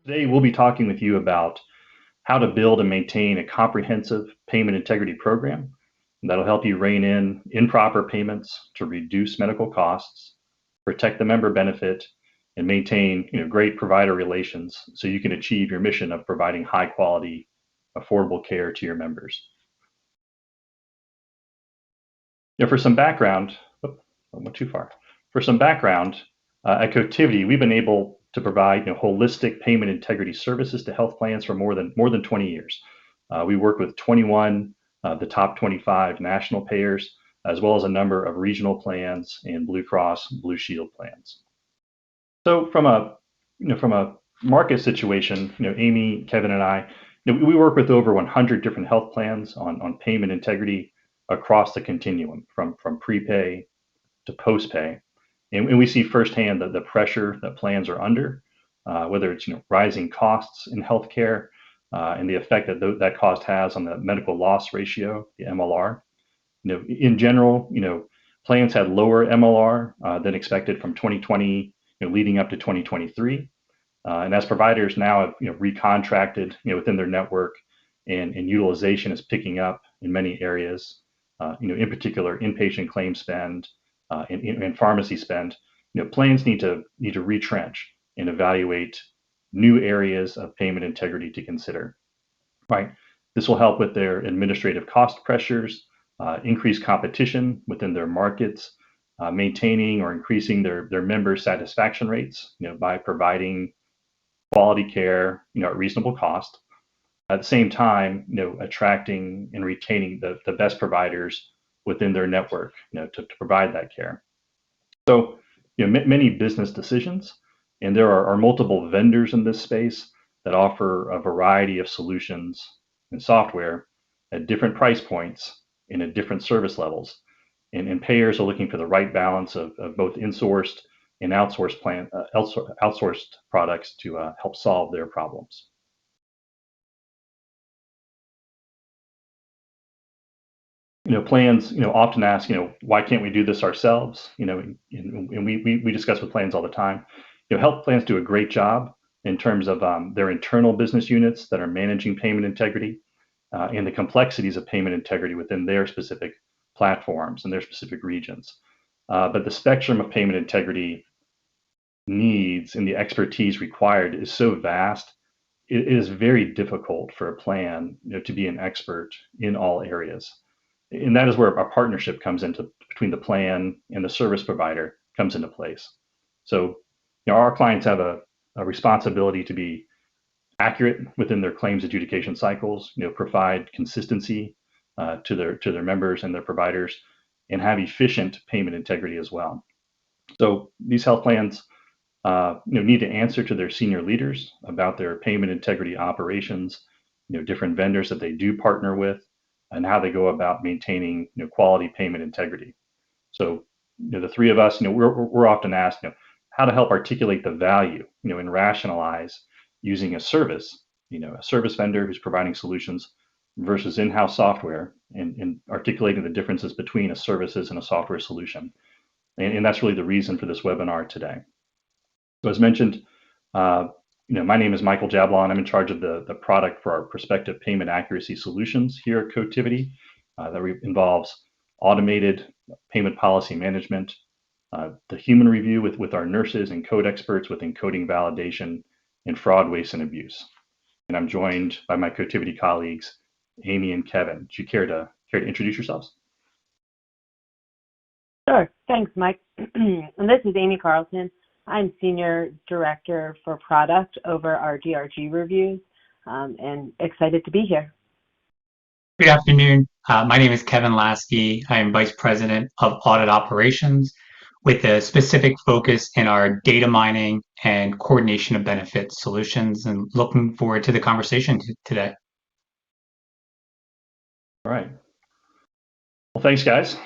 Today, we'll be talking with you about how to build and maintain a comprehensive payment integrity program that'll help you rein in improper payments to reduce medical costs, protect the member benefit, and maintain great provider relations so you can achieve your mission of providing high quality, affordable care to your members. For some background, I went too far. For some background, at Cotiviti, we've been able to provide holistic payment integrity services to health plans for more than 20 years. We work with 21 of the top 25 national payers, as well as a number of regional plans and Blue Cross Blue Shield plans. So from a market situation, Amy, Kevin, and I, we work with over 100 different health plans on payment integrity across the continuum, from prepay to post-pay. And we see firsthand the pressure that plans are under, whether it's rising costs in healthcare and the effect that that cost has on the medical loss ratio, the MLR. In general, plans had lower MLR than expected from 2020, leading up to 2023. And as providers now have recontracted within their network, and utilization is picking up in many areas, in particular inpatient claim spend and pharmacy spend, plans need to retrench and evaluate new areas of payment integrity to consider. Right, this will help with their administrative cost pressures, increase competition within their markets, maintaining or increasing their member satisfaction rates, by providing quality care, at reasonable cost. At the same time, attracting and retaining the best providers within their network, to provide that care. So, many business decisions, and there are multiple vendors in this space that offer a variety of solutions and software at different price points and at different service levels. And payers are looking for the right balance of both insourced and outsourced products to help solve their problems. Plans, often ask, why can't we do this ourselves? And we discuss with plans all the time. Health plans do a great job in terms of their internal business units that are managing payment integrity and the complexities of payment integrity within their specific platforms and their specific regions. But the spectrum of payment integrity needs and the expertise required is so vast, it is very difficult for a plan to be an expert in all areas. And that is where a partnership comes into between the plan and the service provider comes into place. So, our clients have a responsibility to be accurate within their claims adjudication cycles, provide consistency to their members and their providers, and have efficient payment integrity as well. So these health plans need to answer to their senior leaders about their payment integrity operations, different vendors that they do partner with, and how they go about maintaining quality payment integrity. So the three of us, we're often asked how to help articulate the value, and rationalize using a service vendor who's providing solutions versus in-house software, and articulating the differences between a services and a software solution. And that's really the reason for this webinar today. So as mentioned, my name is Michael Jablon. I'm in charge of the product for our prospective payment accuracy solutions here at Cotiviti that involves automated payment policy management, the human review with our nurses and code experts with encoding validation, and fraud, waste, and abuse. And I'm joined by my Cotiviti colleagues, Amy and Kevin. Do you care to introduce yourselves? Sure. Thanks, Mike. And this is Amy Carlson. I'm Senior Director for Product over our DRG reviews, and excited to be here. Good afternoon. My name is Kevin Lasky. I am Vice President of Audit Operations with a specific focus in our data mining and coordination of benefits solutions, and looking forward to the conversation today. All right. Well, thanks, guys.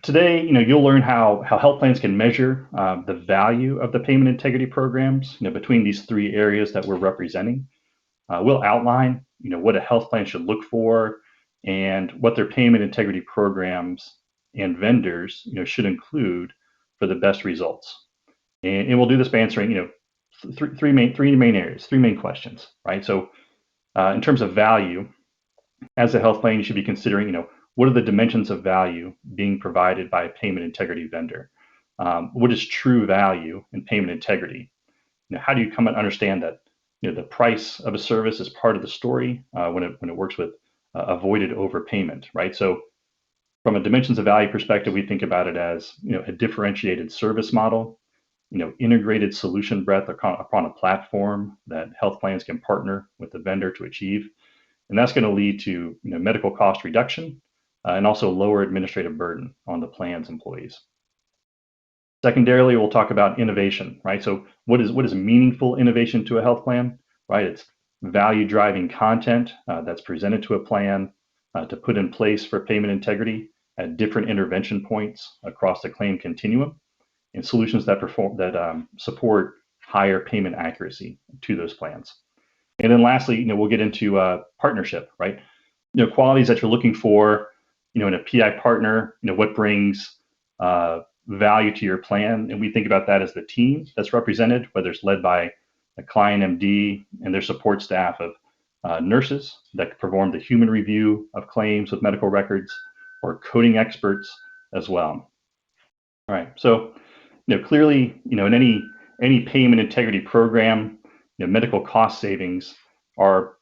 Today, you'll learn how health plans can measure the value of the payment integrity programs, between these three areas that we're representing. We'll outline, what a health plan should look for and what their payment integrity programs and vendors, should include for the best results. And we'll do this by answering, three main areas, three main questions, right? So in terms of value, as a health plan, you should be considering, what are the dimensions of value being provided by a payment integrity vendor? What is true value in payment integrity? How do you come and understand that the price of a service is part of the story when it works with avoided overpayment, right? So from a dimensions of value perspective, we think about it as a differentiated service model, integrated solution breadth upon a platform that health plans can partner with the vendor to achieve, and that's going to lead to medical cost reduction and also lower administrative burden on the plan's employees. Secondarily, we'll talk about innovation, right? So what is meaningful innovation to a health plan, right? It's value driving content that's presented to a plan to put in place for payment integrity at different intervention points across the claim continuum, and solutions that support higher payment accuracy to those plans. And then lastly, we'll get into partnership, right? Qualities that you're looking for, in a PI partner, what brings value to your plan. And we think about that as the team that's represented, whether it's led by a client MD and their support staff of nurses that perform the human review of claims with medical records, or coding experts as well. All right, so clearly, in any payment integrity program, medical cost savings are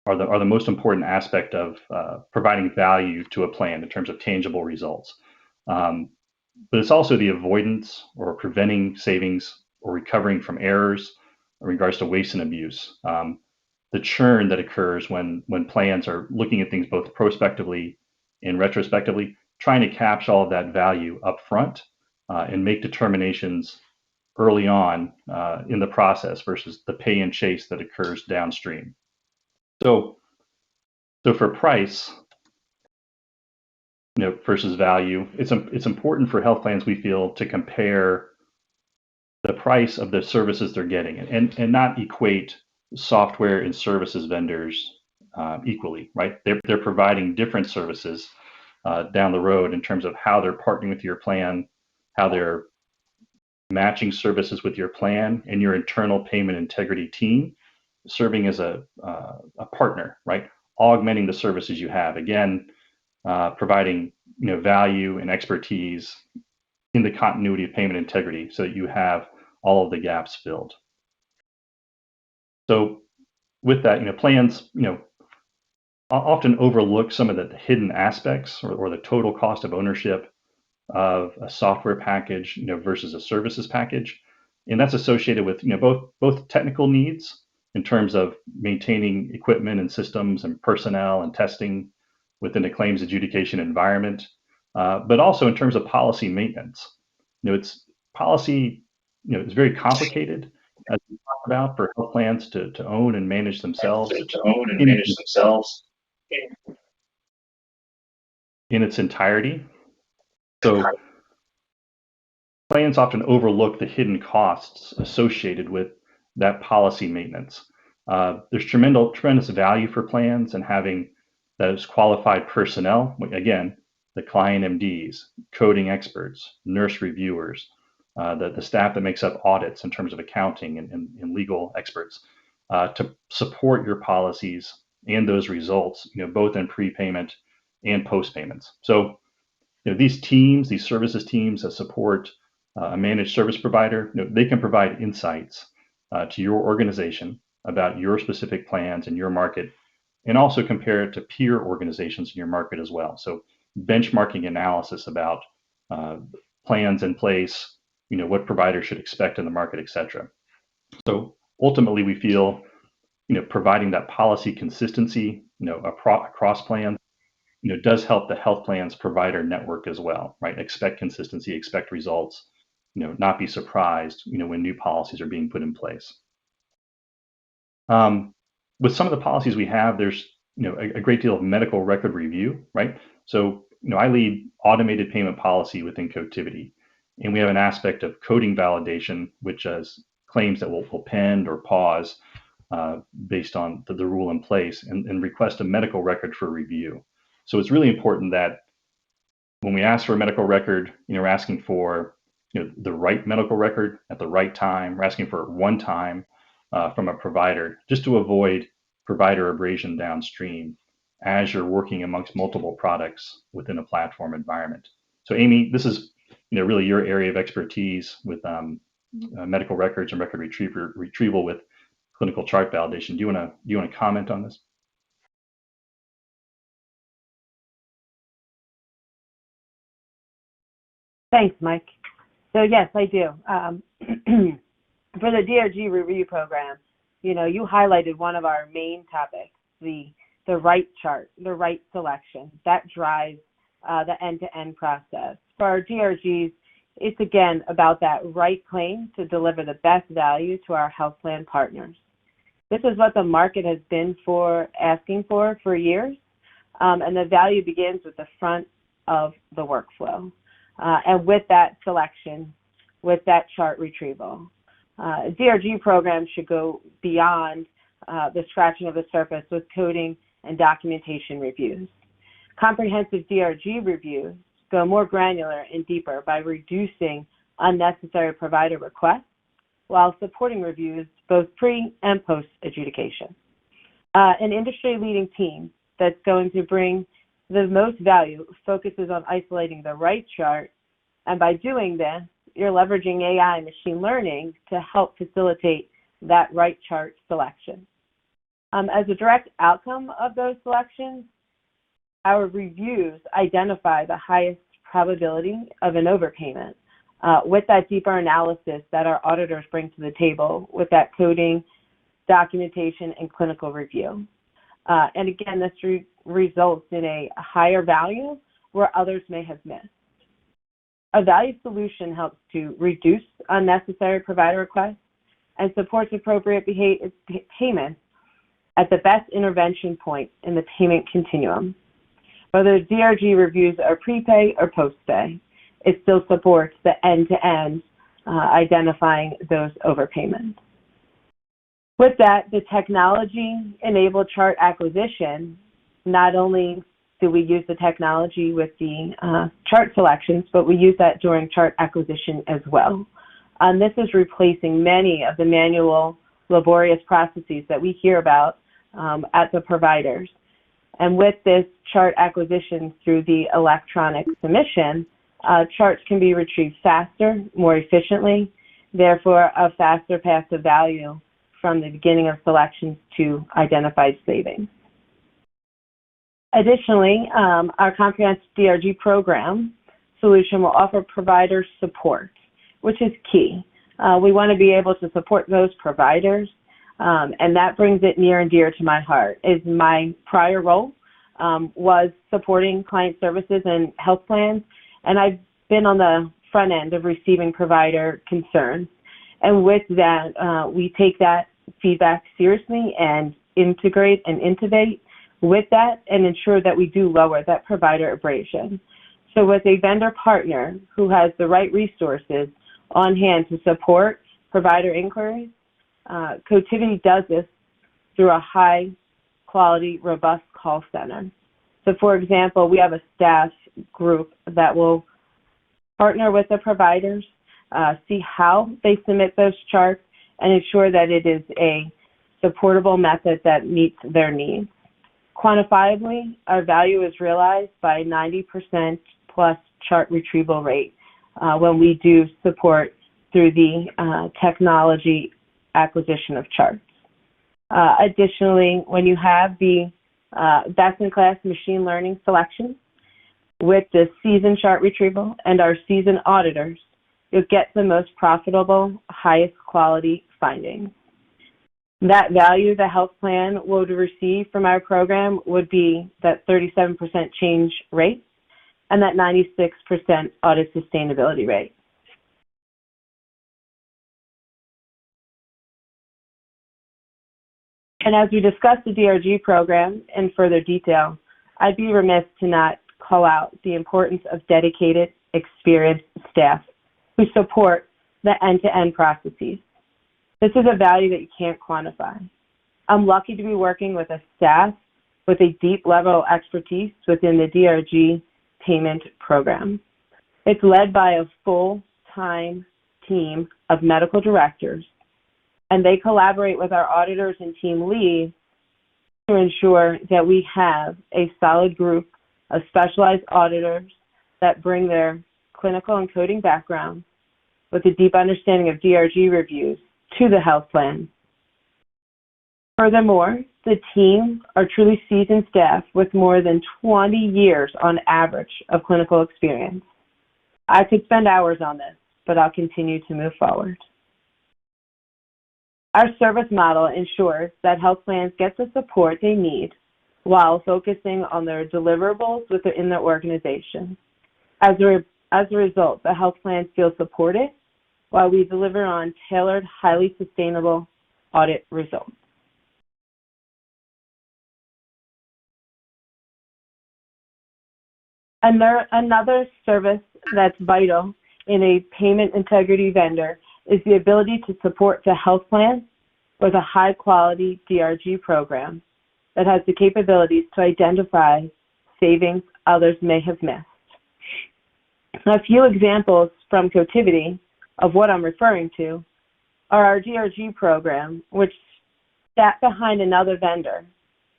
the most important aspect of providing value to a plan in terms of tangible results. But it's also the avoidance or preventing savings or recovering from errors in regards to waste and abuse. The churn that occurs when plans are looking at things both prospectively and retrospectively, trying to capture all of that value up front and make determinations early on in the process versus the pay and chase that occurs downstream. So for price, versus value, it's important for health plans, we feel, to compare the price of the services they're getting and not equate software and services vendors equally, right? They're providing different services down the road in terms of how they're partnering with your plan, how they're matching services with your plan and your internal payment integrity team, serving as a partner, right? Augmenting the services you have. Again, providing value and expertise in the continuity of payment integrity so that you have all of the gaps filled. So with that, plans often overlook some of the hidden aspects or the total cost of ownership of a software package versus a services package, and that's associated with both technical needs in terms of maintaining equipment and systems and personnel and testing within a claims adjudication environment, but also in terms of policy maintenance. It's policy, it's very complicated, as we talked about, for health plans to own and manage themselves. In its entirety. So plans often overlook the hidden costs associated with that policy maintenance. There's tremendous value for plans in having those qualified personnel, again, the client MDs, coding experts, nurse reviewers, the staff that makes up audits in terms of accounting and legal experts, to support your policies and those results, both in prepayment and post payments. So these teams, these services teams that support a managed service provider, they can provide insights to your organization about your specific plans and your market, and also compare it to peer organizations in your market as well. So benchmarking analysis about plans in place, what providers should expect in the market, et cetera. So ultimately, we feel providing that policy consistency across plans does help the health plan's provider network as well, right? Expect consistency, expect results, not be surprised, when new policies are being put in place. With some of the policies we have, there's a great deal of medical record review, right? So I lead automated payment policy within Cotiviti, and we have an aspect of coding validation, which is claims that will pend or pause based on the rule in place and request a medical record for review. So it's really important that when we ask for a medical record, we're asking for the right medical record at the right time. We're asking for one time from a provider, just to avoid provider abrasion downstream as you're working amongst multiple products within a platform environment. So Amy, this is really your area of expertise with medical records and record retrieval with clinical chart validation. Do you want to comment on this? Thanks, Mike. So yes, I do. For the DRG review program, you highlighted one of our main topics, the right chart, the right selection. That drives the end-to-end process. For our DRGs, it's again about that right claim to deliver the best value to our health plan partners. This is what the market has been asking for years, and the value begins with the front of the workflow. And with that selection, with that chart retrieval. DRG programs should go beyond the scratching of the surface with coding and documentation reviews. Comprehensive DRG reviews go more granular and deeper by reducing unnecessary provider requests while supporting reviews both pre and post adjudication. An industry-leading team that's going to bring the most value focuses on isolating the right chart, and by doing this, you're leveraging AI and machine learning to help facilitate that right chart selection. As a direct outcome of those selections, our reviews identify the highest probability of an overpayment with that deeper analysis that our auditors bring to the table with that coding, documentation, and clinical review. And again, this results in a higher value where others may have missed. A value solution helps to reduce unnecessary provider requests and supports appropriate payment at the best intervention point in the payment continuum. Whether DRG reviews are prepay or post-pay, it still supports the end-to-end identifying those overpayments. With that, the technology-enabled chart acquisition, not only do we use the technology with the chart selections, but we use that during chart acquisition as well. This is replacing many of the manual, laborious processes that we hear about at the providers. And with this chart acquisition through the electronic submission, charts can be retrieved faster, more efficiently, therefore a faster path to value from the beginning of selections to identified savings. Additionally, our comprehensive DRG program solution will offer provider support, which is key. We want to be able to support those providers, and that brings it near and dear to my heart. Is my prior role was supporting client services and health plans, and I've been on the front end of receiving provider concerns. And with that, we take that feedback seriously and integrate and intubate with that and ensure that we do lower that provider abrasion. So with a vendor partner who has the right resources on hand to support provider inquiries, Cotiviti does this through a high quality, robust call center. So for example, we have a staff group that will partner with the providers, see how they submit those charts, and ensure that it is a supportable method that meets their needs. Quantifiably, our value is realized by 90% plus chart retrieval rate when we do support through the technology acquisition of charts. Additionally, when you have the best-in-class machine learning selection with the seasoned chart retrieval and our seasoned auditors, you'll get the most profitable, highest quality findings. That value the health plan would receive from our program would be that 37% change rate and that 96% audit sustainability rate. And as we discuss the DRG program in further detail, I'd be remiss to not call out the importance of dedicated, experienced staff who support the end-to-end processes. This is a value that you can't quantify. I'm lucky to be working with a staff with a deep level of expertise within the DRG payment program. It's led by a full full-time team of medical directors, and they collaborate with our auditors and team leads to ensure that we have a solid group of specialized auditors that bring their clinical and coding background with a deep understanding of DRG reviews to the health plan. Furthermore, the team are truly seasoned staff with more than 20 years on average of clinical experience. I could spend hours on this, but I'll continue to move forward. Our service model ensures that health plans get the support they need while focusing on their deliverables within their organization. As a result, the health plans feel supported while we deliver on tailored, highly sustainable audit results. Another service that's vital in a payment integrity vendor is the ability to support the health plan with a high-quality DRG program that has the capabilities to identify savings others may have missed. A few examples from Cotiviti of what I'm referring to are our DRG program, which sat behind another vendor,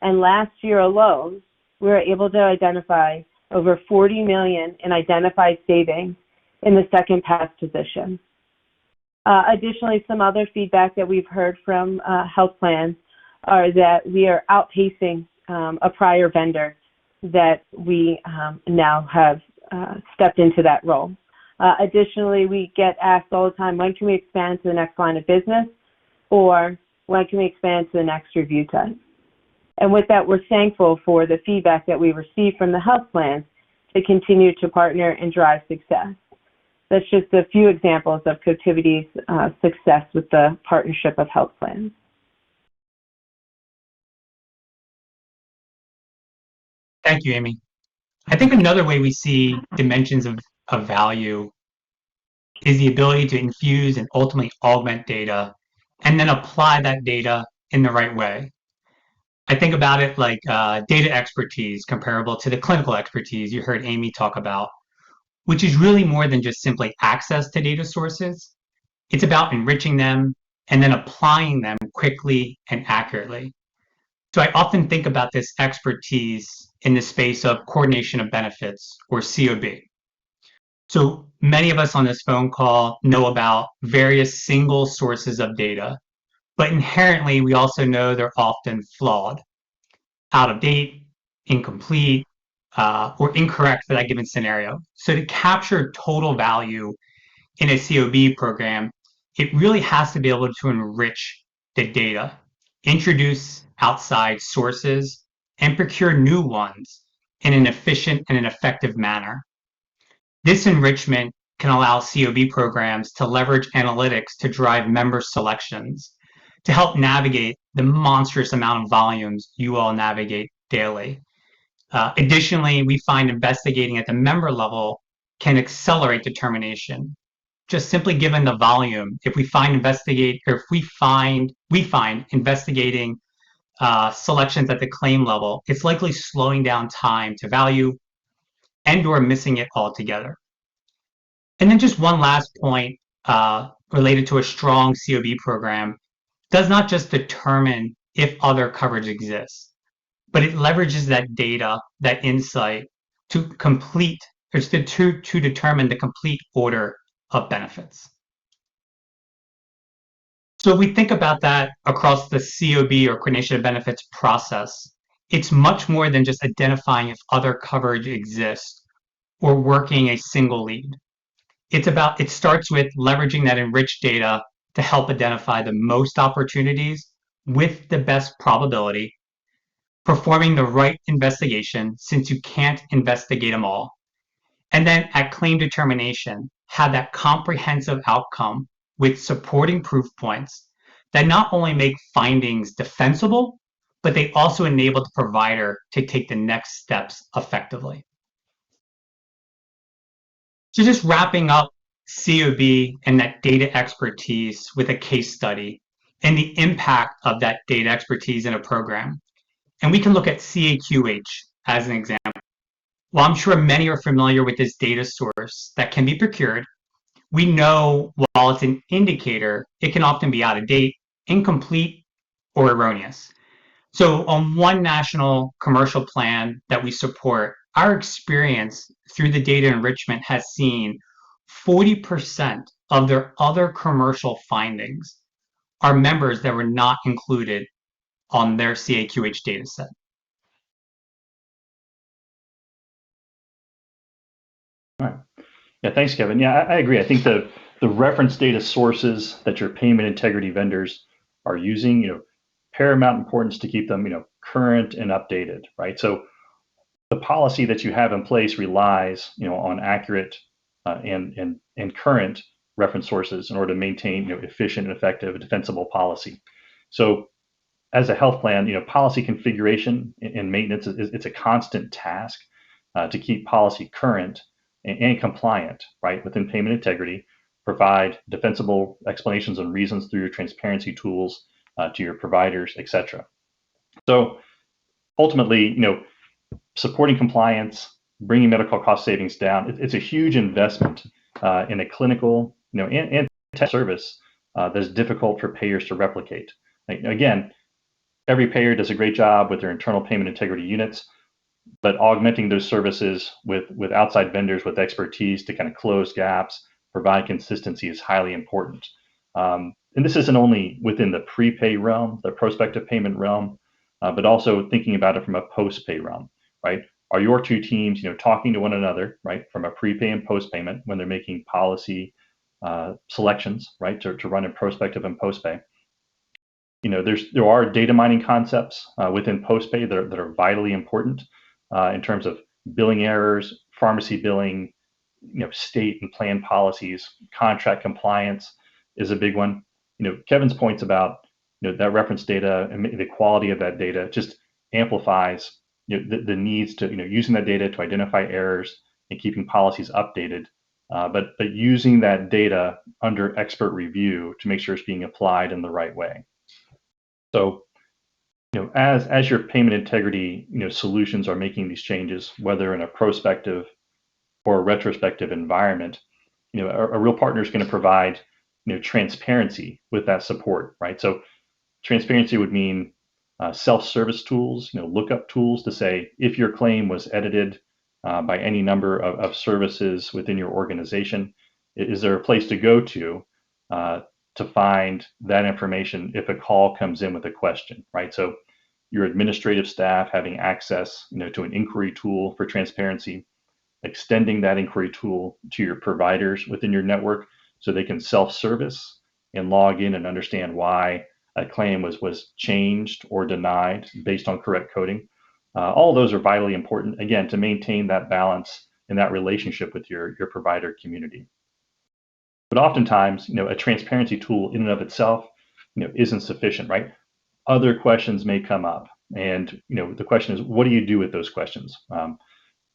and last year alone, we were able to identify over $40 million in identified savings in the second pass position. Additionally, some other feedback that we've heard from health plans are that we are outpacing a prior vendor that we now have stepped into that role. Additionally, we get asked all the time, when can we expand to the next line of business, or when can we expand to the next review type? And with that, we're thankful for the feedback that we receive from the health plans to continue to partner and drive success. That's just a few examples of Cotiviti's success with the partnership of health plans. Thank you, Amy. I think another way we see dimensions of value is the ability to infuse and ultimately augment data and then apply that data in the right way. I think about it like data expertise comparable to the clinical expertise you heard Amy talk about, which is really more than just simply access to data sources. It's about enriching them and then applying them quickly and accurately. So I often think about this expertise in the space of coordination of benefits, or COB. So many of us on this phone call know about various single sources of data, but inherently we also know they're often flawed, out of date, incomplete, or incorrect for that given scenario. So to capture total value in a COB program, it really has to be able to enrich the data, introduce outside sources, and procure new ones in an efficient and an effective manner. This enrichment can allow COB programs to leverage analytics to drive member selections, to help navigate the monstrous amount of volumes you all navigate daily. Additionally, we find investigating at the member level can accelerate determination. Just simply given the volume, if we find investigating selections at the claim level, it's likely slowing down time to value and or missing it altogether. And then just one last point related to a strong COB program does not just determine if other coverage exists, but it leverages that data, that insight to determine the complete order of benefits. So if we think about that across the COB or coordination of benefits process, it's much more than just identifying if other coverage exists or working a single lead. It starts with leveraging that enriched data to help identify the most opportunities with the best probability, performing the right investigation since you can't investigate them all, and then at claim determination, have that comprehensive outcome with supporting proof points that not only make findings defensible, but they also enable the provider to take the next steps effectively. So just wrapping up COB and that data expertise with a case study and the impact of that data expertise in a program. And we can look at CAQH as an example. While I'm sure many are familiar with this data source that can be procured, we know while it's an indicator, it can often be out of date, incomplete, or erroneous. So, on one national commercial plan that we support, our experience through the data enrichment has seen 40% of their other commercial findings are members that were not included on their CAQH data set. All right. Yeah, thanks, Kevin. Yeah, I agree. I think the reference data sources that your payment integrity vendors are using, paramount importance to keep them, current and updated, right? So the policy that you have in place relies, on accurate and current reference sources in order to maintain, efficient and effective defensible policy. So as a health plan, policy configuration and maintenance it's a constant task to keep policy current and compliant, right, within payment integrity. Provide defensible explanations and reasons through your transparency tools to your providers, etc. So ultimately, supporting compliance, bringing medical cost savings down, it's a huge investment in a clinical, and tech service that's difficult for payers to replicate. Again, every payer does a great job with their internal payment integrity units, but augmenting those services with outside vendors with expertise to kind of close gaps, provide consistency is highly important. And this isn't only within the prepay realm, the prospective payment realm, but also thinking about it from a post-pay realm, right? Are your two teams, talking to one another, right, from a prepay and post-payment when they're making policy selections, right, to run in prospective and post-pay? There are data mining concepts within postpay that are vitally important in terms of billing errors, pharmacy billing, state and plan policies, contract compliance is a big one. Kevin's points about that reference data and the quality of that data just amplifies the needs to using that data to identify errors and keeping policies updated, but using that data under expert review to make sure it's being applied in the right way. So, as your payment integrity, solutions are making these changes, whether in a prospective or a retrospective environment, a real partner is going to provide, transparency with that support, right? So, transparency would mean self-service tools, lookup tools to say if your claim was edited by any number of services within your organization, is there a place to go uh, to find that information if a call comes in with a question, right? So your administrative staff having access, to an inquiry tool for transparency, extending that inquiry tool to your providers within your network so they can self-service and log in and understand why a claim was changed or denied based on correct coding. All of those are vitally important, again, to maintain that balance and that relationship with your provider community. But oftentimes, a transparency tool in and of itself, isn't sufficient, right? Other questions may come up, and the question is, what do you do with those questions?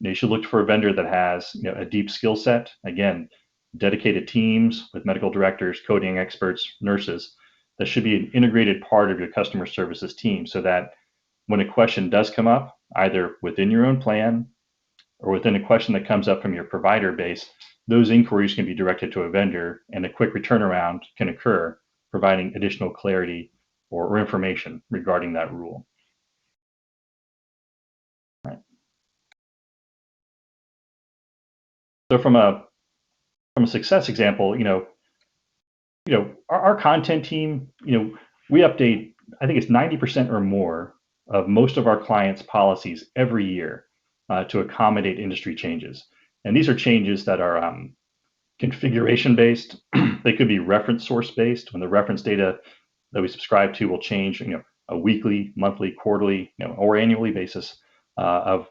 You should look for a vendor that has a deep skill set. Again, dedicated teams with medical directors, coding experts, nurses. That should be an integrated part of your customer services team, so that when a question does come up, either within your own plan or within a question that comes up from your provider base, those inquiries can be directed to a vendor and a quick turnaround can occur, providing additional clarity or information regarding that rule. Right. So from a success example, our content team, we update, I think it's 90% or more of most of our clients' policies every year to accommodate industry changes. And these are changes that are configuration based. They could be reference source based when the reference data that we subscribe to will change, a weekly, monthly, quarterly, or annually basis of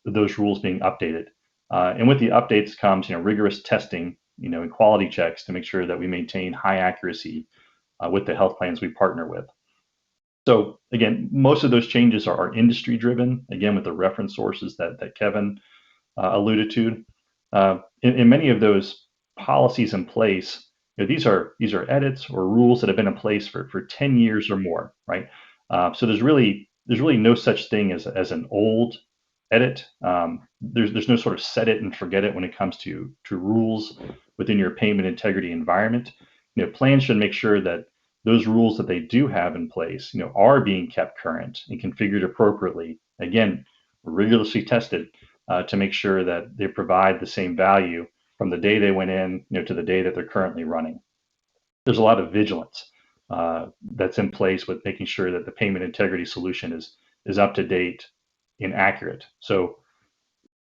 those rules being updated. And with the updates comes, rigorous testing, and quality checks to make sure that we maintain high accuracy with the health plans we partner with. So again, most of those changes are industry driven, again, with the reference sources that Kevin alluded to. In many of those policies in place, these are edits or rules that have been in place for 10 years or more, right? So there's really no such thing as an old edit. There's no sort of set it and forget it when it comes to rules within your payment integrity environment, plans should make sure that those rules that they do have in place, are being kept current and configured appropriately. Again, rigorously tested to make sure that they provide the same value from the day they went in, to the day that they're currently running. There's a lot of vigilance that's in place with making sure that the payment integrity solution is up to date and accurate. So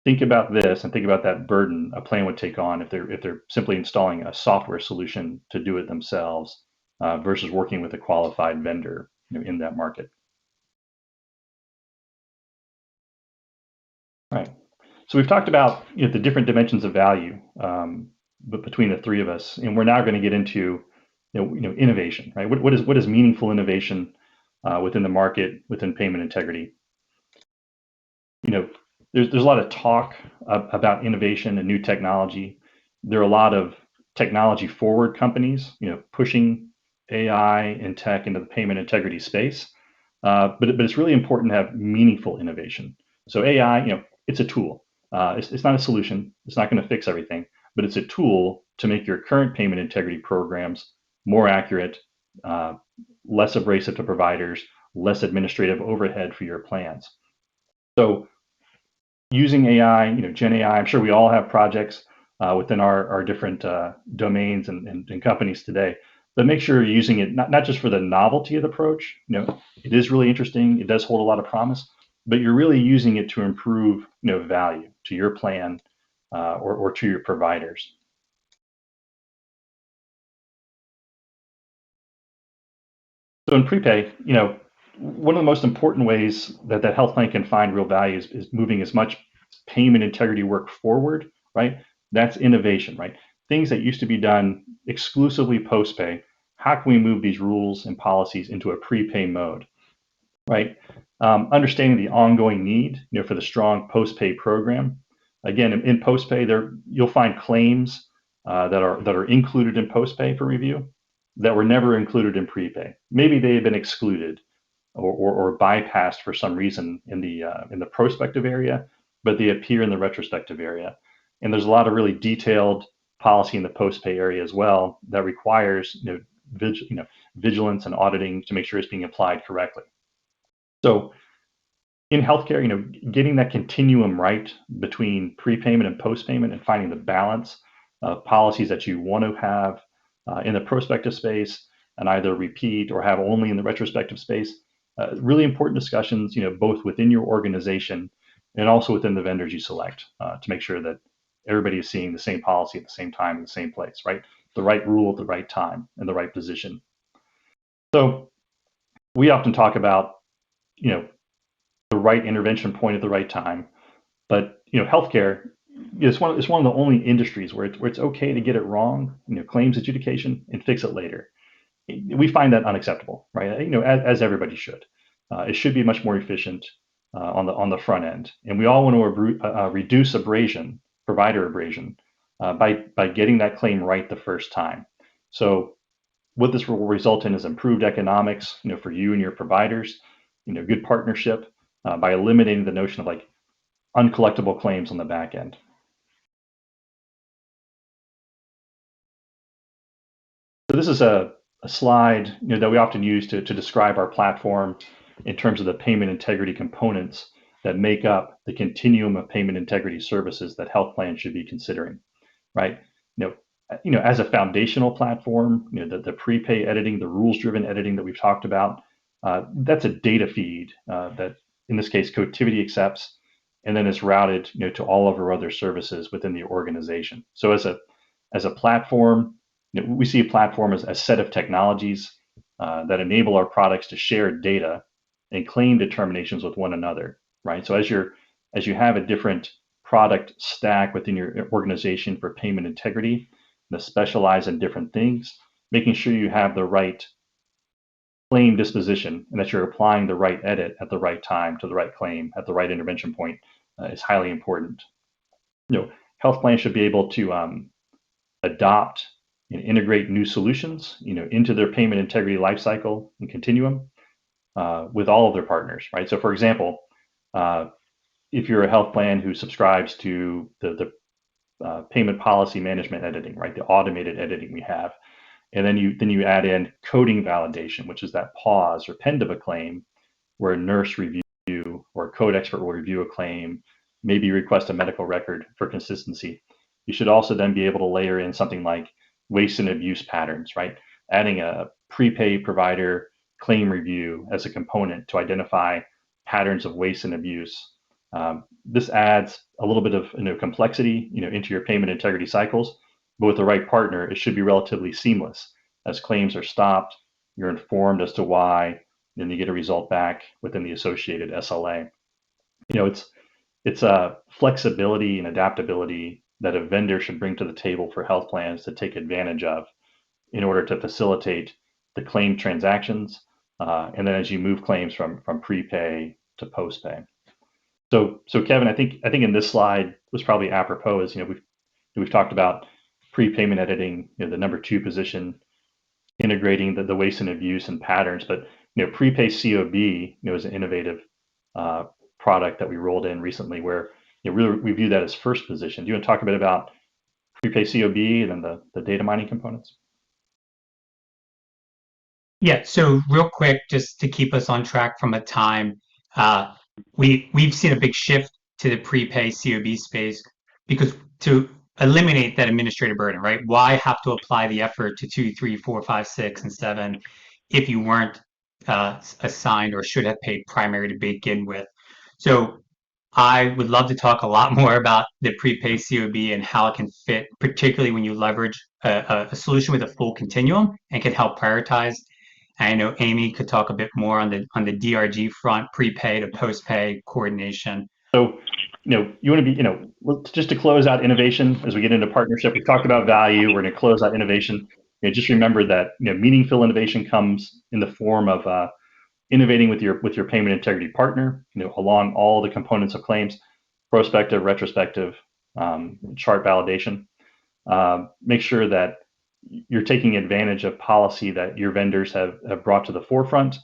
think about this and think about that burden a plan would take on if they're simply installing a software solution to do it themselves versus working with a qualified vendor in that market. Right. So we've talked about the different dimensions of value, but between the three of us, and we're now going to get into innovation. Right. What is meaningful innovation within the market within payment integrity? There's a lot of talk about innovation and new technology. There are a lot of technology forward companies, pushing AI and tech into the payment integrity space. But it's really important to have meaningful innovation. So AI, it's a tool. It's not a solution. It's not going to fix everything, but it's a tool to make your current payment integrity programs more accurate, less abrasive to providers, less administrative overhead for your plans. So using AI, Gen AI, I'm sure we all have projects within our different domains and companies today, but make sure you're using it not just for the novelty of the approach. It is really interesting. It does hold a lot of promise, but you're really using it to improve, value to your plan or to your providers. So in prepay, one of the most important ways that health plan can find real value is moving as much payment integrity work forward, right? That's innovation, right? Things that used to be done exclusively post-pay, how can we move these rules and policies into a prepay mode, right? Understanding the ongoing need, for the strong post-pay program. Again, in post-pay, you'll find claims that are included in post-pay for review that were never included in prepay. Maybe they had been excluded or bypassed for some reason in the prospective area, but they appear in the retrospective area. And there's a lot of really detailed policy in the post-pay area as well that requires vigilance and auditing to make sure it's being applied correctly. So in healthcare, getting that continuum right between prepayment and post-payment and finding the balance of policies that you want to have in the prospective space and either repeat or have only in the retrospective space. Really important discussions, both within your organization and also within the vendors you select to make sure that everybody is seeing the same policy at the same time in the same place, right? The right rule at the right time and the right position. So we often talk about, the right intervention point at the right time, but healthcare is one of the only industries where it's okay to get it wrong, claims adjudication and fix it later. We find that unacceptable, right? As everybody should. It should be much more efficient on the front end, and we all want to reduce abrasion, provider abrasion, by getting that claim right the first time. So what this will result in is improved economics, for you and your providers, good partnership by eliminating the notion of like uncollectible claims on the back end. So this is a slide that we often use to describe our platform in terms of the payment integrity components that make up the continuum of payment integrity services that health plans should be considering, right? As a foundational platform, the prepay editing, the rules-driven editing that we've talked about, that's a data feed that, in this case, Cotiviti accepts, and then it's routed, to all of our other services within the organization. So as a platform, we see a platform as a set of technologies that enable our products to share data and claim determinations with one another, right? So as you have a different product stack within your organization for payment integrity that specialize in different things, making sure you have the right claim disposition and that you're applying the right edit at the right time to the right claim at the right intervention point is highly important. Health plans should be able to adopt and integrate new solutions, into their payment integrity lifecycle and continuum with all of their partners, right? So, for example, if you're a health plan who subscribes to the payment policy management editing, right? The automated editing we have. And then you add in coding validation, which is that pause or pend of a claim where a nurse review or a code expert will review a claim, maybe request a medical record for consistency. You should also then be able to layer in something like waste and abuse patterns, right? Adding a prepay provider claim review as a component to identify patterns of waste and abuse. This adds a little bit of complexity into your payment integrity cycles, but with the right partner, it should be relatively seamless. As claims are stopped, you're informed as to why, and you get a result back within the associated SLA. It's a flexibility and adaptability that a vendor should bring to the table for health plans to take advantage of in order to facilitate the claim transactions, and then as you move claims from prepay to postpay. So Kevin, I think in this slide was probably apropos, is we've talked about prepayment editing, the number 2 position, integrating the waste and abuse and patterns, but prepay COB is an innovative product that we rolled in recently where really we view that as first position. Do you want to talk a bit about prepay COB and then the data mining components? Yeah, so real quick, just to keep us on track from a time, we've seen a big shift to the prepay COB space because to eliminate that administrative burden, right? Why have to apply the effort to 2, 3, 4, 5, 6, and 7 if you weren't assigned or should have paid primary to begin with? So I would love to talk a lot more about the prepay COB and how it can fit, particularly when you leverage a solution with a full continuum and can help prioritize. And I know Amy could talk a bit more on the DRG front, prepay to postpay coordination. So, you want to be, just to close out innovation as we get into partnership. We talked about value. We're going to close out innovation. Just remember that meaningful innovation comes in the form of innovating with your payment integrity partner, along all the components of claims, prospective, retrospective, chart validation. Make sure that you're taking advantage of policy that your vendors have brought to the forefront.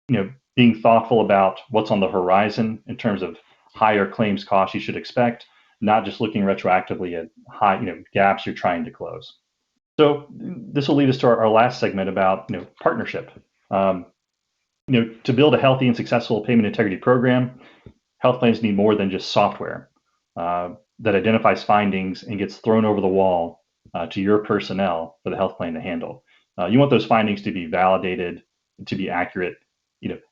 Being thoughtful about what's on the horizon in terms of higher claims costs you should expect, not just looking retroactively at high gaps you're trying to close. So this will lead us to our last segment about partnership. To build a healthy and successful payment integrity program, health plans need more than just software that identifies findings and gets thrown over the wall to your personnel for the health plan to handle. You want those findings to be validated, to be accurate,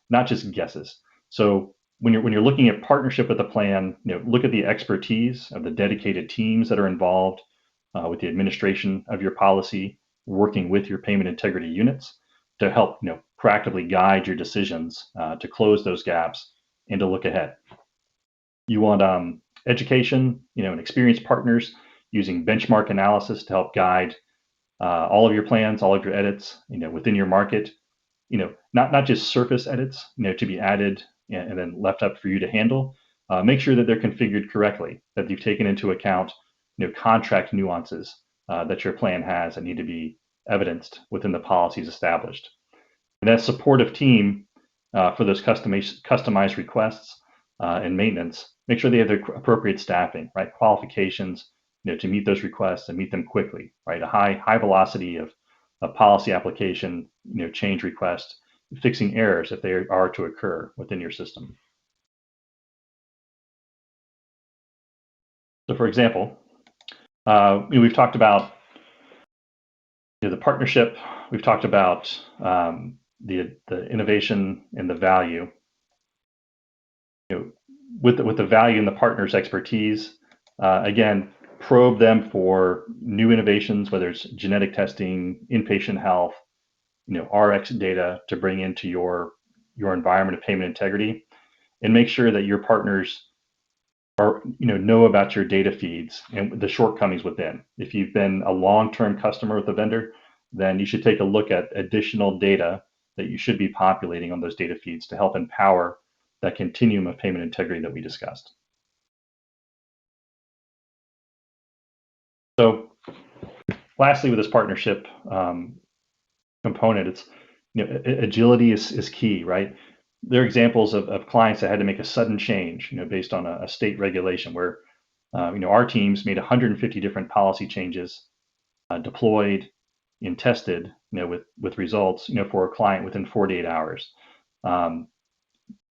not just guesses. So when you're looking at partnership with a plan, look at the expertise of the dedicated teams that are involved with the administration of your policy, working with your payment integrity units to help proactively guide your decisions to close those gaps and to look ahead. You want education, and experienced partners using benchmark analysis to help guide all of your plans, all of your edits, within your market. Not just surface edits, to be added and then left up for you to handle. Make sure that they're configured correctly, that you've taken into account, contract nuances that your plan has that need to be evidenced within the policies established. And that supportive team for those customized requests and maintenance, make sure they have the appropriate staffing, right? Qualifications, to meet those requests and meet them quickly, right? A high velocity of policy application, change request, fixing errors if they are to occur within your system. So, for example, we've talked about the partnership. We've talked about the innovation and the value. With the value and the partner's expertise, again, probe them for new innovations, whether it's genetic testing, inpatient health, RX data to bring into your environment of payment integrity, and make sure that your partners are know about your data feeds and the shortcomings within. If you've been a long-term customer with the vendor, then you should take a look at additional data that you should be populating on those data feeds to help empower that continuum of payment integrity that we discussed. So lastly, with this partnership component, it's agility is key, right? There are examples of clients that had to make a sudden change, based on a state regulation where Our teams made 150 different policy changes, deployed and tested, with results, for a client within 48 hours.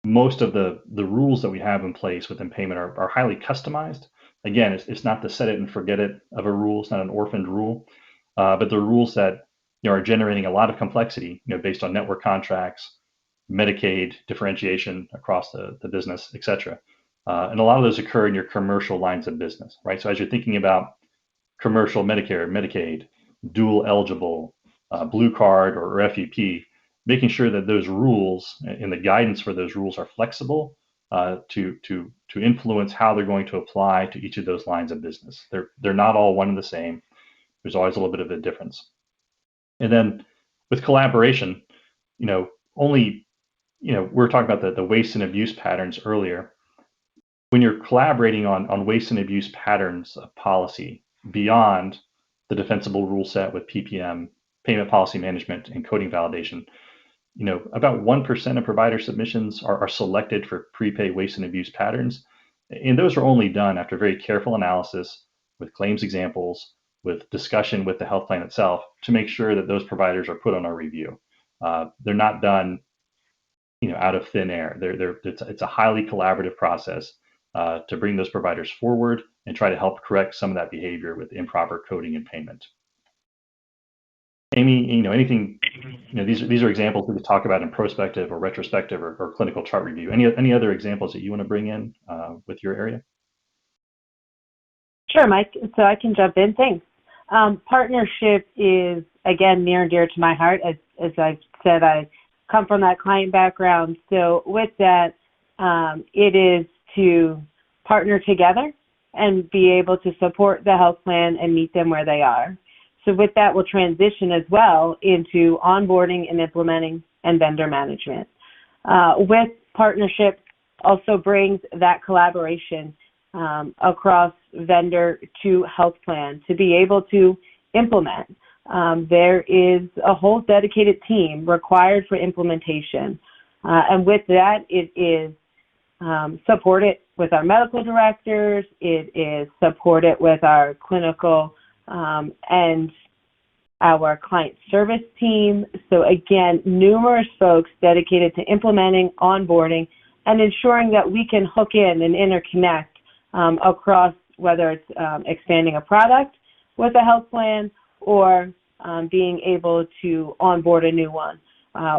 Most of the rules that we have in place within payment are highly customized. Again, it's not the set it and forget it of a rule. It's not an orphaned rule, but the rules that are generating a lot of complexity, based on network contracts, Medicaid differentiation across the business, et cetera. And a lot of those occur in your commercial lines of business, right? So as you're thinking about commercial Medicare, Medicaid, dual eligible, blue card or FEP, making sure that those rules and the guidance for those rules are flexible to influence how they're going to apply to each of those lines of business. They're not all one and the same. There's always a little bit of a difference. And then with collaboration, only we were talking about the waste and abuse patterns earlier. When you're collaborating on waste and abuse patterns of policy beyond the defensible rule set with PPM, payment policy management, and coding validation, about 1% of provider submissions are selected for prepay waste and abuse patterns. And those are only done after very careful analysis with claims examples, with discussion with the health plan itself to make sure that those providers are put on our review. They're not done out of thin air. It's a highly collaborative process to bring those providers forward and try to help correct some of that behavior with improper coding and payment. Amy, anything, these are examples we could talk about in prospective or retrospective or clinical chart review. Any other examples that you want to bring in with your area? Sure, Mike. So I can jump in. Thanks. Partnership is, again, near and dear to my heart. As I've said, I come from that client background. So with that, it is to partner together and be able to support the health plan and meet them where they are. So with that, we'll transition as well into onboarding and implementing and vendor management. With partnership also brings that collaboration across vendor to health plan to be able to implement. There is a whole dedicated team required for implementation. And with that, it is supported with our medical directors. It is supported with our clinical and our client service team. So again, numerous folks dedicated to implementing, onboarding, and ensuring that we can hook in and interconnect across whether it's expanding a product with a health plan or being able to onboard a new one.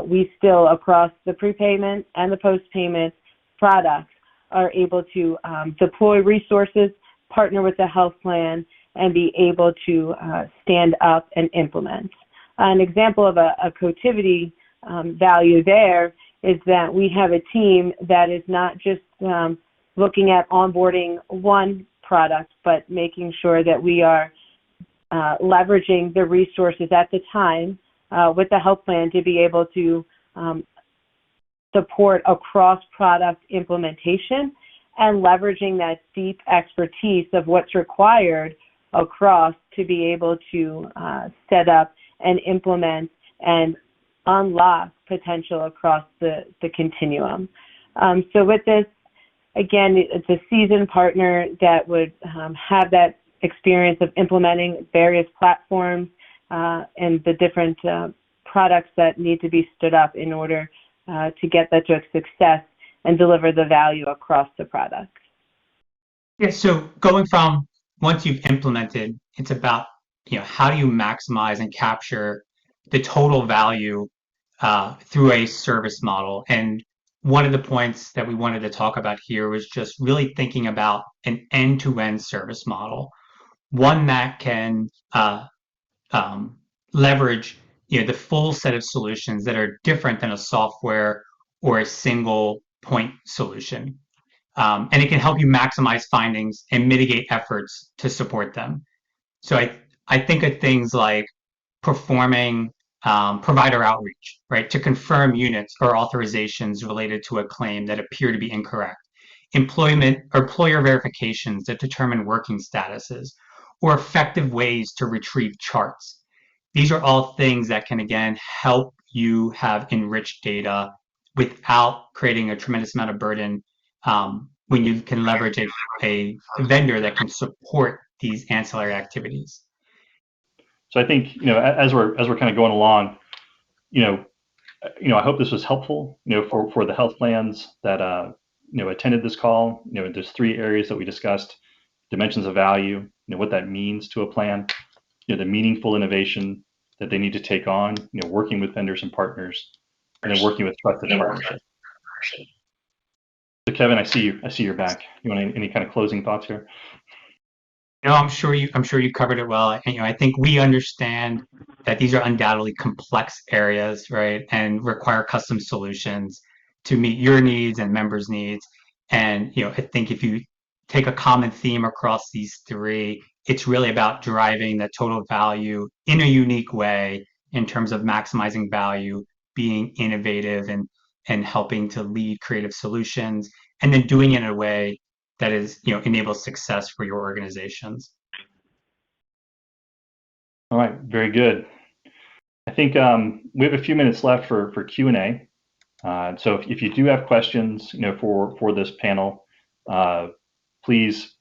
We still, across the prepayment and the post-payment products, are able to deploy resources, partner with the health plan, and be able to stand up and implement. An example of a Cotiviti value there is that we have a team that is not just looking at onboarding one product, but making sure that we are leveraging the resources at the time with the health plan to be able to support a cross-product implementation and leveraging that deep expertise of what's required across to be able to set up and implement and unlock potential across the continuum. So with this, again, it's a seasoned partner that would have that experience of implementing various platforms and the different products that need to be stood up in order to get that to a success and deliver the value across the product. Yeah, so going from once you've implemented, it's about, how do you maximize and capture the total value through a service model? And one of the points that we wanted to talk about here was just really thinking about an end-to-end service model, one that can leverage the full set of solutions that are different than a software or a single point solution. And it can help you maximize findings and mitigate efforts to support them. So I think of things like performing provider outreach, right, to confirm units or authorizations related to a claim that appear to be incorrect, employer verifications that determine working statuses, or effective ways to retrieve charts. These are all things that can, again, help you have enriched data without creating a tremendous amount of burden when you can leverage a vendor that can support these ancillary activities. So I think, as we're kind of going along, you know, I hope this was helpful, for the health plans that attended this call. There's three areas that we discussed: dimensions of value, what that means to a plan, the meaningful innovation that they need to take on, working with vendors and partners, and then working with trusted partnerships. So Kevin, I see you're back. You want any kind of closing thoughts here? No, I'm sure you covered it well. And, I think we understand that these are undoubtedly complex areas, right, and require custom solutions to meet your needs and members' needs. And, I think if you take a common theme across these three, it's really about driving the total value in a unique way in terms of maximizing value, being innovative, and helping to lead creative solutions, and then doing it in a way that is, enables success for your organizations. All right, very good. I think we have a few minutes left for Q&A. So if you do have questions, for this panel, please,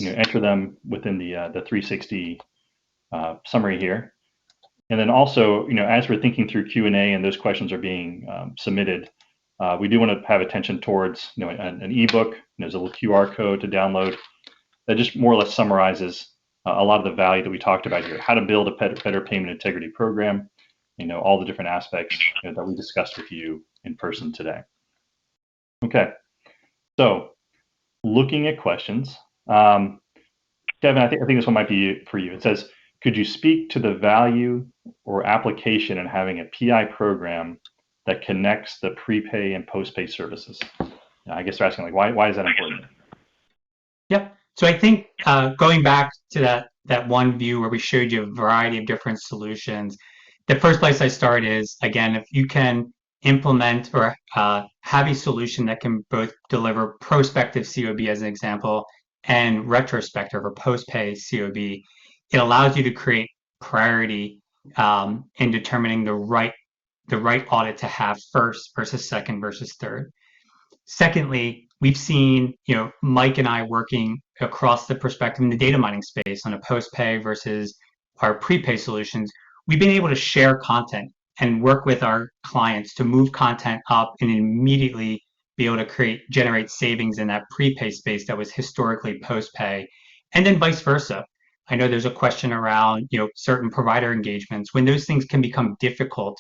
enter them within the 360 summary here. And then also, as we're thinking through Q&A and those questions are being submitted, we do want to have attention towards, an ebook. There's a little QR code to download that just more or less summarizes a lot of the value that we talked about here: how to build a better payment integrity program, all the different aspects that we discussed with you in person today. Okay, so looking at questions, Kevin, I think this one might be for you. It says, could you speak to the value or application in having a PI program that connects the prepay and postpay services? I guess they're asking, like, why is that important? Yep. So I think going back to that one view where we showed you a variety of different solutions, the first place I start is, again, if you can implement or have a solution that can both deliver prospective COB as an example and retrospective or post-pay COB, it allows you to create priority in determining the right audit to have first versus second versus third. Secondly, we've seen, Mike and I working across the perspective in the data mining space on a post-pay versus our prepay solutions. We've been able to share content and work with our clients to move content up and immediately be able to generate savings in that prepay space that was historically post-pay, and then vice versa. I know there's a question around, certain provider engagements. When those things can become difficult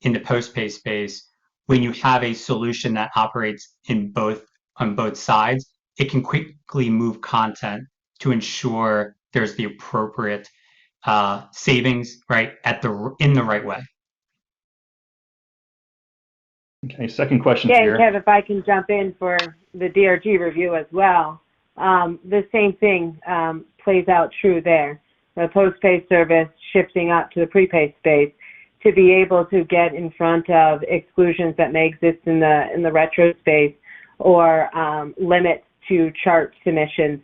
in the post-pay space, when you have a solution that operates on both sides, it can quickly move content to ensure there's the appropriate savings, right, in the right way. Okay, second question Yeah, here. and Kev, if I can jump in for the DRG review as well, the same thing plays out true there. The post-pay service shifting up to the prepay space to be able to get in front of exclusions that may exist in the retro space or limits to chart submissions.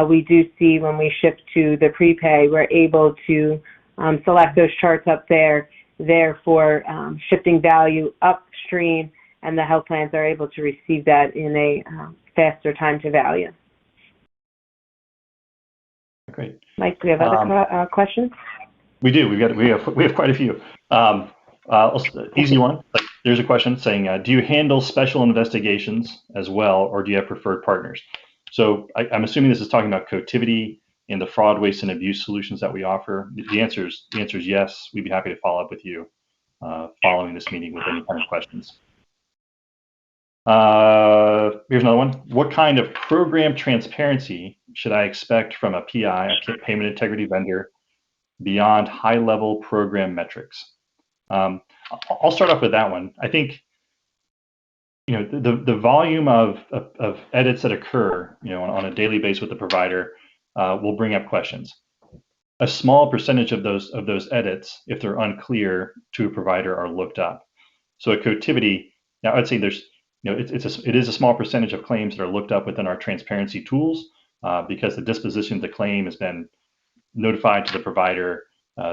We do see when we shift to the prepay, we're able to select those charts up there, therefore shifting value upstream, and the health plans are able to receive that in a faster time to value. Great. Mike, do we have other questions? We do. We have quite a few. Easy one. There's a question saying, do you handle special investigations as well, or do you have preferred partners? So I'm assuming this is talking about Cotiviti and the fraud, waste, and abuse solutions that we offer. The answer is yes. We'd be happy to follow up with you following this meeting with any kind of questions. Here's another one. What kind of program transparency should I expect from a PI, a payment integrity vendor, beyond high-level program metrics? I'll start off with that one. I think, the volume of edits that occur, on a daily basis with the provider will bring up questions. A small percentage of those edits, if they're unclear to a provider, are looked up. So at Cotiviti, now I'd say there's, it is a small percentage of claims that are looked up within our transparency tools because the disposition of the claim has been notified to the provider.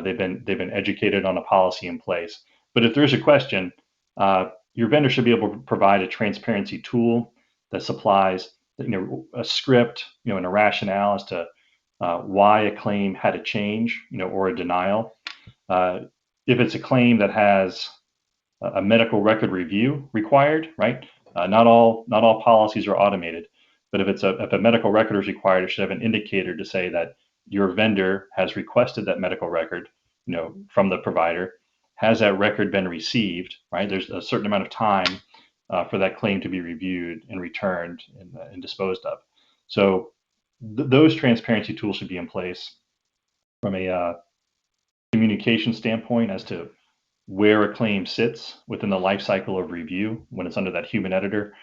They've been educated on a policy in place. But if there's a question, your vendor should be able to provide a transparency tool that supplies a script, and a rationale as to why a claim had a change, or a denial. If it's a claim that has a medical record review required, right? Not all policies are automated, but if a medical record is required, it should have an indicator to say that your vendor has requested that medical record, from the provider. Has that record been received? Right? There's a certain amount of time for that claim to be reviewed and returned and disposed of. So those transparency tools should be in place from a communication standpoint as to where a claim sits within the life cycle of review when it's under that human editor,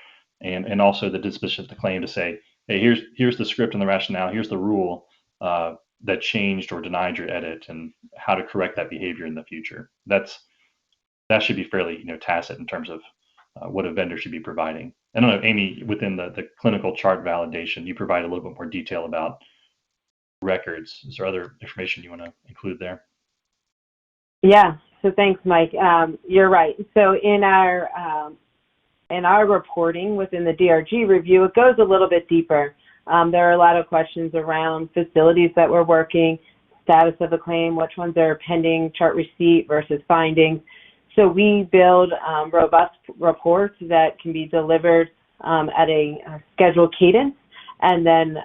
and also the disposition of the claim to say, hey, here's the script and the rationale, here's the rule that changed or denied your edit, and how to correct that behavior in the future. That should be fairly tacit in terms of what a vendor should be providing. I don't know, Amy, within the clinical chart validation, you provide a little bit more detail about records. Is there other information you want to include there? Yeah. So thanks, Mike. You're right. So in our reporting within the DRG review, it goes a little bit deeper. There are a lot of questions around facilities that we're working, status of a claim, which ones are pending chart receipt versus findings. So we build robust reports that can be delivered at a scheduled cadence, and then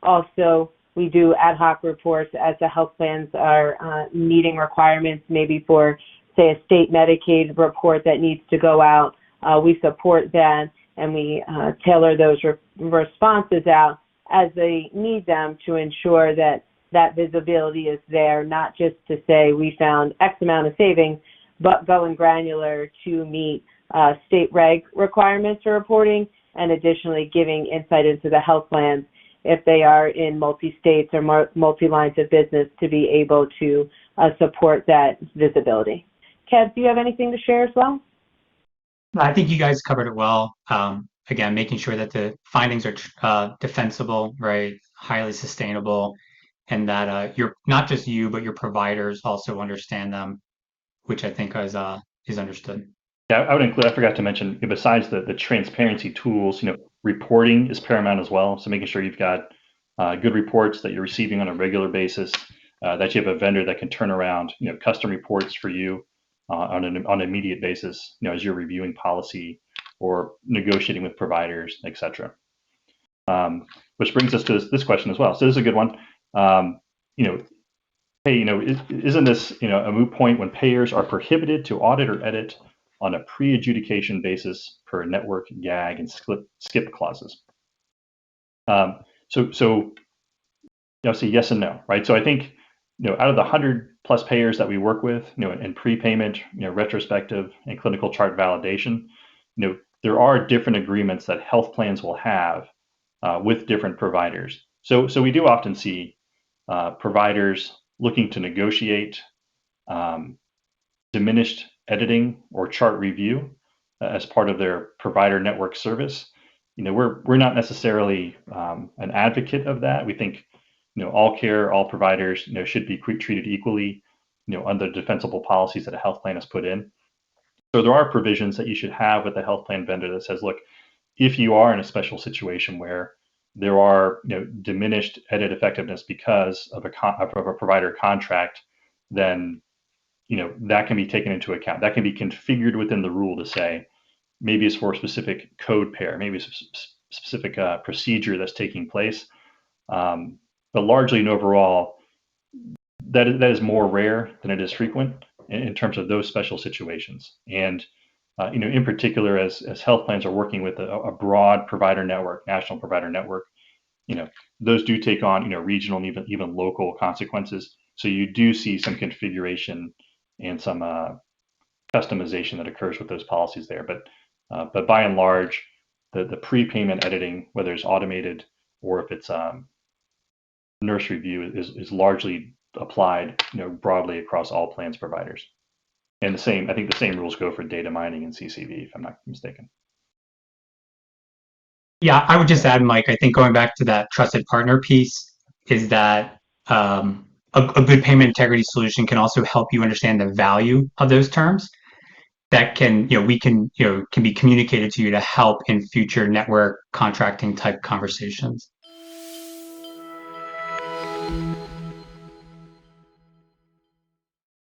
also we do ad hoc reports as the health plans are meeting requirements, maybe for, say, a state Medicaid report that needs to go out. We support that, and we tailor those responses out as they need them to ensure that that visibility is there, not just to say we found X amount of savings, but going granular to meet state reg requirements for reporting, and additionally giving insight into the health plans if they are in multi-states or multi-lines of business to be able to support that visibility. Kev, do you have anything to share as well? I think you guys covered it well. Again, making sure that the findings are defensible, right, highly sustainable, and that you're not just you, but your providers also understand them, which I think is understood. Yeah, I would include, I forgot to mention, besides the transparency tools, reporting is paramount as well. So making sure you've got good reports that you're receiving on a regular basis, that you have a vendor that can turn around, custom reports for you on an immediate basis, as you're reviewing policy or negotiating with providers, et cetera. Which brings us to this question as well. So this is a good one. Hey, isn't this, a moot point when payers are prohibited to audit or edit on a pre-adjudication basis per network gag and skip clauses? So I'll say yes and no, right? So I think, out of the 100+ payers that we work with, in prepayment, retrospective, and clinical chart validation, there are different agreements that health plans will have with different providers. So we do often see providers looking to negotiate diminished editing or chart review as part of their provider network service. We're not necessarily an advocate of that. We think all providers should be treated equally under defensible policies that a health plan has put in. So there are provisions that you should have with a health plan vendor that says, look, if you are in a special situation where there are diminished edit effectiveness because of a provider contract, then that can be taken into account. That can be configured within the rule to say maybe it's for a specific code pair, maybe it's a specific procedure that's taking place. But largely and overall, that is more rare than it is frequent in terms of those special situations. And in particular, as health plans are working with a broad provider network, national provider network, those do take on regional and even local consequences. So you do see some configuration and some customization that occurs with those policies there. But by and large, the prepayment editing, whether it's automated or if it's nurse review, is largely applied broadly across all plans providers. And I think the same rules go for data mining and CCV, if I'm not mistaken. Yeah, I would just add, Mike, I think going back to that trusted partner piece is that a good payment integrity solution can also help you understand the value of those terms. that can, we can, can be communicated to you to help in future network contracting type conversations.